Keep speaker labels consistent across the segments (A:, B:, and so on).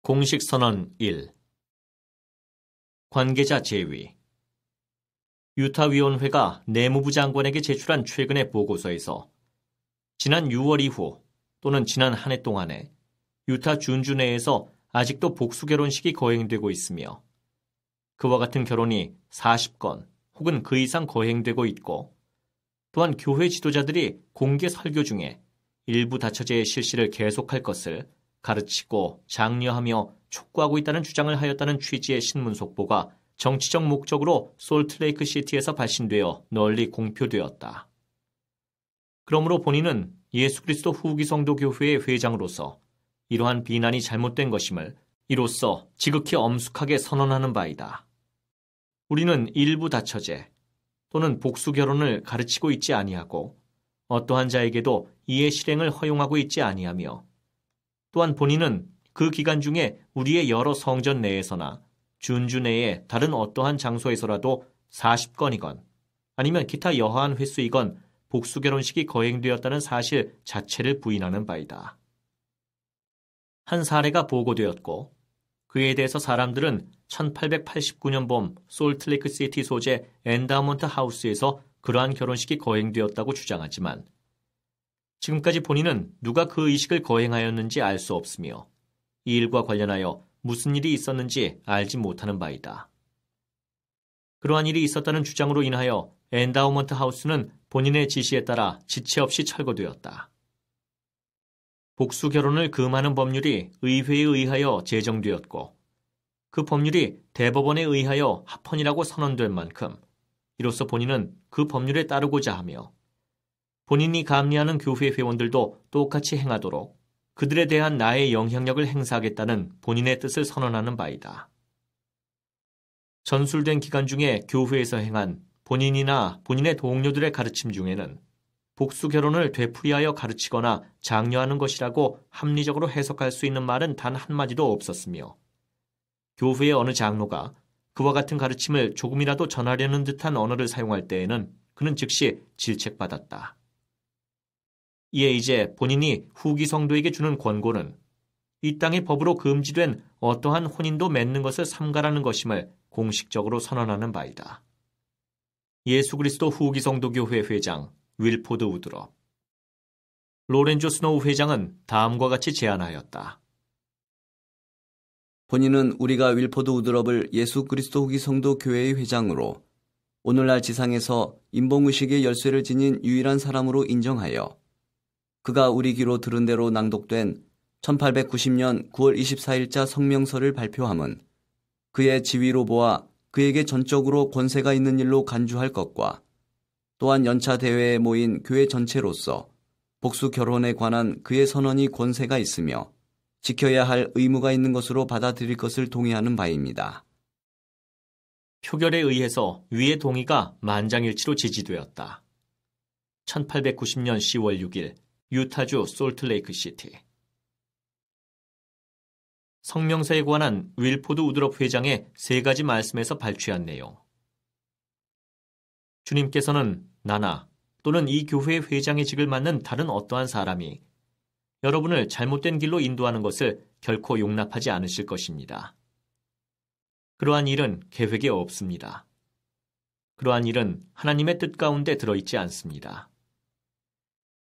A: 공식 선언 1. 관계자 제위. 유타위원회가 내무부 장관에게 제출한 최근의 보고서에서 지난 6월 이후 또는 지난 한 해 동안에 유타 준주 내에서 아직도 복수 결혼식이 거행되고 있으며 그와 같은 결혼이 40건 혹은 그 이상 거행되고 있고, 또한 교회 지도자들이 공개 설교 중에 일부 다처제의 실시를 계속할 것을 가르치고 장려하며 촉구하고 있다는 주장을 하였다는 취지의 신문 속보가 정치적 목적으로 솔트레이크 시티에서 발신되어 널리 공표되었다. 그러므로 본인은 예수 그리스도 후기 성도 교회의 회장으로서 이러한 비난이 잘못된 것임을 이로써 지극히 엄숙하게 선언하는 바이다. 우리는 일부 다처제 또는 복수 결혼을 가르치고 있지 아니하고 어떠한 자에게도 이의 실행을 허용하고 있지 아니하며, 또한 본인은 그 기간 중에 우리의 여러 성전 내에서나 준주 내의 다른 어떠한 장소에서라도 40건이건 아니면 기타 여하한 횟수이건 복수 결혼식이 거행되었다는 사실 자체를 부인하는 바이다. 한 사례가 보고되었고 그에 대해서 사람들은 1889년 봄 솔트레이크 시티 소재 엔다우먼트 하우스에서 그러한 결혼식이 거행되었다고 주장하지만 지금까지 본인은 누가 그 의식을 거행하였는지 알 수 없으며 이 일과 관련하여 무슨 일이 있었는지 알지 못하는 바이다. 그러한 일이 있었다는 주장으로 인하여 엔다우먼트 하우스는 본인의 지시에 따라 지체 없이 철거되었다. 복수 결혼을 금하는 법률이 의회에 의하여 제정되었고 그 법률이 대법원에 의하여 합헌이라고 선언된 만큼 이로써 본인은 그 법률에 따르고자 하며 본인이 감리하는 교회 회원들도 똑같이 행하도록 그들에 대한 나의 영향력을 행사하겠다는 본인의 뜻을 선언하는 바이다. 전술된 기간 중에 교회에서 행한 본인이나 본인의 동료들의 가르침 중에는 복수 결혼을 되풀이하여 가르치거나 장려하는 것이라고 합리적으로 해석할 수 있는 말은 단 한마디도 없었으며 교회의 어느 장로가 그와 같은 가르침을 조금이라도 전하려는 듯한 언어를 사용할 때에는 그는 즉시 질책받았다. 이에 이제 본인이 후기 성도에게 주는 권고는 이 땅의 법으로 금지된 어떠한 혼인도 맺는 것을 삼가라는 것임을 공식적으로 선언하는 바이다. 예수 그리스도 후기 성도 교회 회장 윌포드 우드럽. 로렌조 스노우 회장은 다음과 같이 제안하였다.
B: 본인은 우리가 윌포드 우드럽을 예수 그리스도 후기 성도 교회의 회장으로 오늘날 지상에서 인본의식의 열쇠를 지닌 유일한 사람으로 인정하여 그가 우리 귀로 들은 대로 낭독된 1890년 9월 24일자 성명서를 발표함은 그의 지위로 보아 그에게 전적으로 권세가 있는 일로 간주할 것과 또한 연차 대회에 모인 교회 전체로서 복수 결혼에 관한 그의 선언이 권세가 있으며 지켜야 할 의무가 있는 것으로 받아들일 것을 동의하는 바입니다.
A: 표결에 의해서 위의 동의가 만장일치로 지지되었다. 1890년 10월 6일 유타주 솔트레이크 시티. 성명서에 관한 윌포드 우드럽 회장의 3가지 말씀에서 발췌한 내용. 주님께서는 나나 또는 이 교회의 회장의 직을 맡는 다른 어떠한 사람이 여러분을 잘못된 길로 인도하는 것을 결코 용납하지 않으실 것입니다. 그러한 일은 계획에 없습니다. 그러한 일은 하나님의 뜻 가운데 들어있지 않습니다.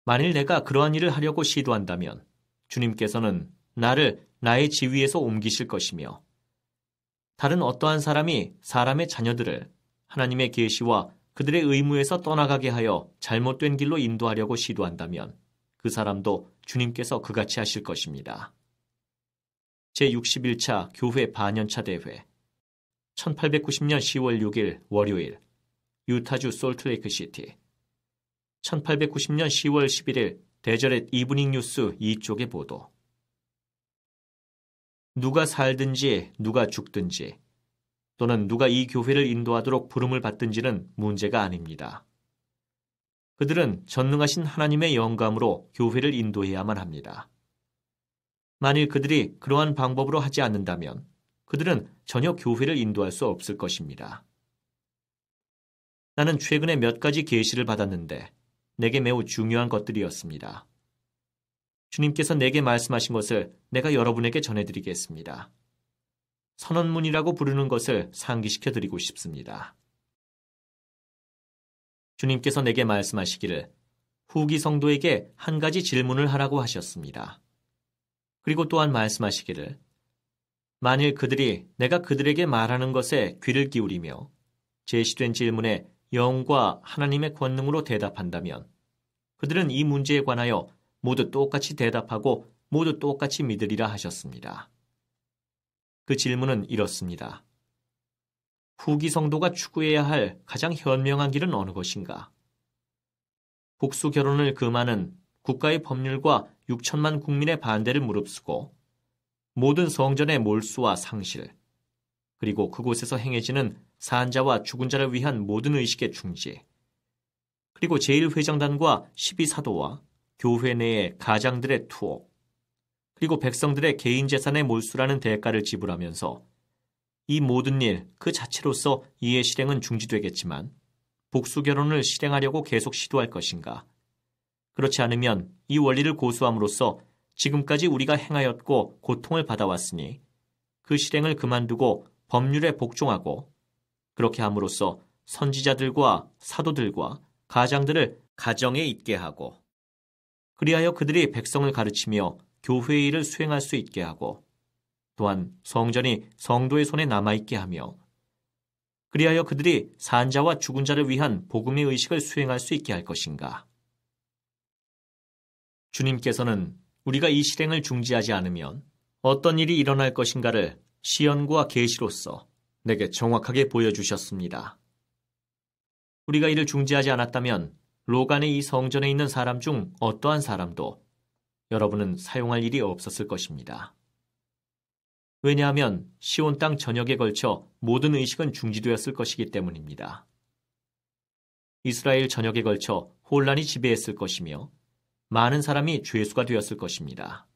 A: 만일 내가 그러한 일을 하려고 시도한다면 주님께서는 나를 나의 지위에서 옮기실 것이며 다른 어떠한 사람이 사람의 자녀들을 하나님의 계시와 그들의 의무에서 떠나가게 하여 잘못된 길로 인도하려고 시도한다면 그 사람도 주님께서 그같이 하실 것입니다. 제61차 교회 반년차 대회 1890년 10월 6일 월요일 유타주 솔트레이크 시티 1890년 10월 11일 데저렛 이브닝 뉴스 2쪽의 보도. 누가 살든지 누가 죽든지 또는 누가 이 교회를 인도하도록 부름을 받든지는 문제가 아닙니다. 그들은 전능하신 하나님의 영감으로 교회를 인도해야만 합니다. 만일 그들이 그러한 방법으로 하지 않는다면 그들은 전혀 교회를 인도할 수 없을 것입니다. 나는 최근에 몇 가지 계시를 받았는데 내게 매우 중요한 것들이었습니다. 주님께서 내게 말씀하신 것을 내가 여러분에게 전해드리겠습니다. 선언문이라고 부르는 것을 상기시켜 드리고 싶습니다. 주님께서 내게 말씀하시기를 후기 성도에게 한 가지 질문을 하라고 하셨습니다. 그리고 또한 말씀하시기를 만일 그들이 내가 그들에게 말하는 것에 귀를 기울이며 제시된 질문에 영과 하나님의 권능으로 대답한다면 그들은 이 문제에 관하여 모두 똑같이 대답하고 모두 똑같이 믿으리라 하셨습니다. 그 질문은 이렇습니다. 후기 성도가 추구해야 할 가장 현명한 길은 어느 것인가? 복수 결혼을 금하는 국가의 법률과 6천만 국민의 반대를 무릅쓰고 모든 성전의 몰수와 상실, 그리고 그곳에서 행해지는 산자와 죽은 자를 위한 모든 의식의 중지, 그리고 제1회장단과 12사도와 교회 내의 가장들의 투옥, 그리고 백성들의 개인 재산의 몰수라는 대가를 지불하면서 이 모든 일 그 자체로서 이의 실행은 중지되겠지만 복수 결혼을 실행하려고 계속 시도할 것인가? 그렇지 않으면 이 원리를 고수함으로써 지금까지 우리가 행하였고 고통을 받아왔으니 그 실행을 그만두고 법률에 복종하고 그렇게 함으로써 선지자들과 사도들과 가장들을 가정에 있게 하고 그리하여 그들이 백성을 가르치며 교회의 일을 수행할 수 있게 하고 또한 성전이 성도의 손에 남아있게 하며 그리하여 그들이 산자와 죽은 자를 위한 복음의 의식을 수행할 수 있게 할 것인가? 주님께서는 우리가 이 실행을 중지하지 않으면 어떤 일이 일어날 것인가를 시연과 계시로서 내게 정확하게 보여주셨습니다. 우리가 이를 중지하지 않았다면 로간의 이 성전에 있는 사람 중 어떠한 사람도 여러분은 사용할 일이 없었을 것입니다. 왜냐하면 시온 땅 전역에 걸쳐 모든 의식은 중지되었을 것이기 때문입니다. 이스라엘 전역에 걸쳐 혼란이 지배했을 것이며 많은 사람이 죄수가 되었을 것입니다.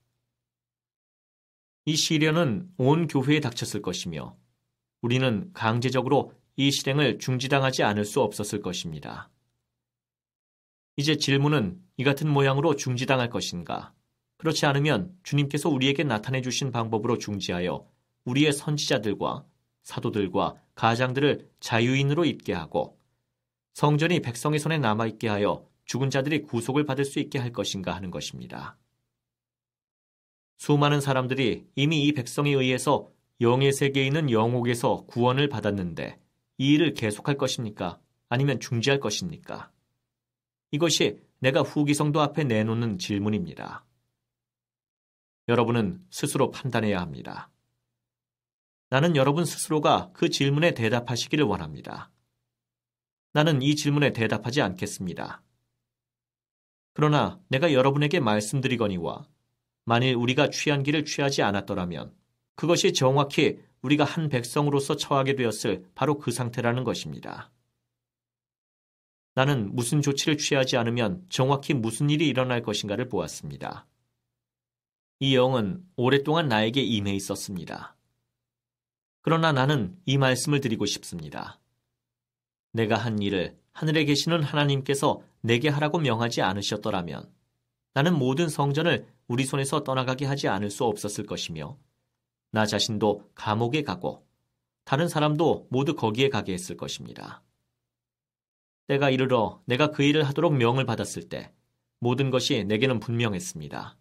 A: 이 시련은 온 교회에 닥쳤을 것이며 우리는 강제적으로 이 실행을 중지당하지 않을 수 없었을 것입니다. 이제 질문은 이 같은 모양으로 중지당할 것인가? 그렇지 않으면 주님께서 우리에게 나타내 주신 방법으로 중지하여 우리의 선지자들과 사도들과 가장들을 자유인으로 있게 하고 성전이 백성의 손에 남아있게 하여 죽은 자들이 구속을 받을 수 있게 할 것인가 하는 것입니다. 수많은 사람들이 이미 이 백성에 의해서 영의 세계에 있는 영옥에서 구원을 받았는데 이 일을 계속할 것입니까? 아니면 중지할 것입니까? 이것이 내가 후기 성도 앞에 내놓는 질문입니다. 여러분은 스스로 판단해야 합니다. 나는 여러분 스스로가 그 질문에 대답하시기를 원합니다. 나는 이 질문에 대답하지 않겠습니다. 그러나 내가 여러분에게 말씀드리거니와 만일 우리가 취한 길을 취하지 않았더라면 그것이 정확히 우리가 한 백성으로서 처하게 되었을 바로 그 상태라는 것입니다. 나는 무슨 조치를 취하지 않으면 정확히 무슨 일이 일어날 것인가를 보았습니다. 이 영은 오랫동안 나에게 임해 있었습니다. 그러나 나는 이 말씀을 드리고 싶습니다. 내가 한 일을 하늘에 계시는 하나님께서 내게 하라고 명하지 않으셨더라면 나는 모든 성전을 우리 손에서 떠나가게 하지 않을 수 없었을 것이며 나 자신도 감옥에 가고 다른 사람도 모두 거기에 가게 했을 것입니다. 때가 이르러 내가 그 일을 하도록 명을 받았을 때 모든 것이 내게는 분명했습니다.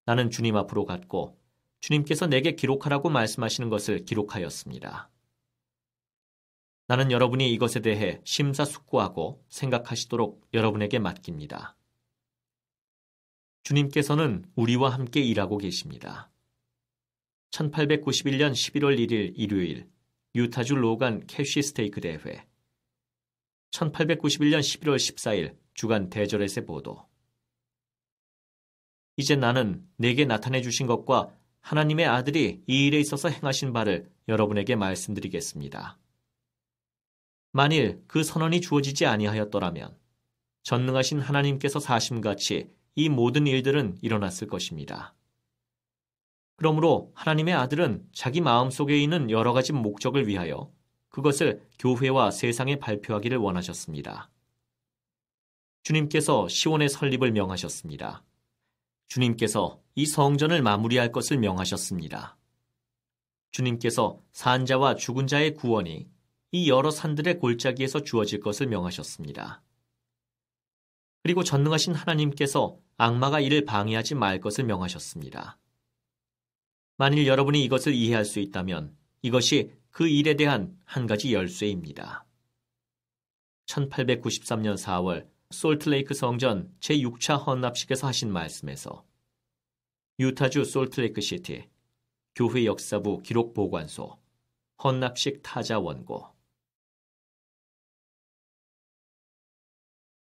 A: 나는 주님 앞으로 갔고 주님께서 내게 기록하라고 말씀하시는 것을 기록하였습니다. 나는 여러분이 이것에 대해 심사숙고하고 생각하시도록 여러분에게 맡깁니다. 주님께서는 우리와 함께 일하고 계십니다. 1891년 11월 1일 일요일 유타주 로간 캐시 스테이크 대회 1891년 11월 14일 주간 대저렛의 보도 이제 나는 내게 나타내 주신 것과 하나님의 아들이 이 일에 있어서 행하신 바를 여러분에게 말씀드리겠습니다. 만일 그 선언이 주어지지 아니하였더라면 전능하신 하나님께서 사심같이 이 모든 일들은 일어났을 것입니다. 그러므로 하나님의 아들은 자기 마음속에 있는 여러 가지 목적을 위하여 그것을 교회와 세상에 발표하기를 원하셨습니다. 주님께서 시온의 설립을 명하셨습니다. 주님께서 이 성전을 마무리할 것을 명하셨습니다. 주님께서 산자와 죽은 자의 구원이 이 여러 산들의 골짜기에서 주어질 것을 명하셨습니다. 그리고 전능하신 하나님께서 악마가 이를 방해하지 말 것을 명하셨습니다. 만일 여러분이 이것을 이해할 수 있다면 이것이 그 일에 대한 한 가지 열쇠입니다. 1893년 4월 솔트레이크 성전 제6차 헌납식에서 하신 말씀에서 유타주 솔트레이크 시티 교회 역사부 기록 보관소 헌납식 타자 원고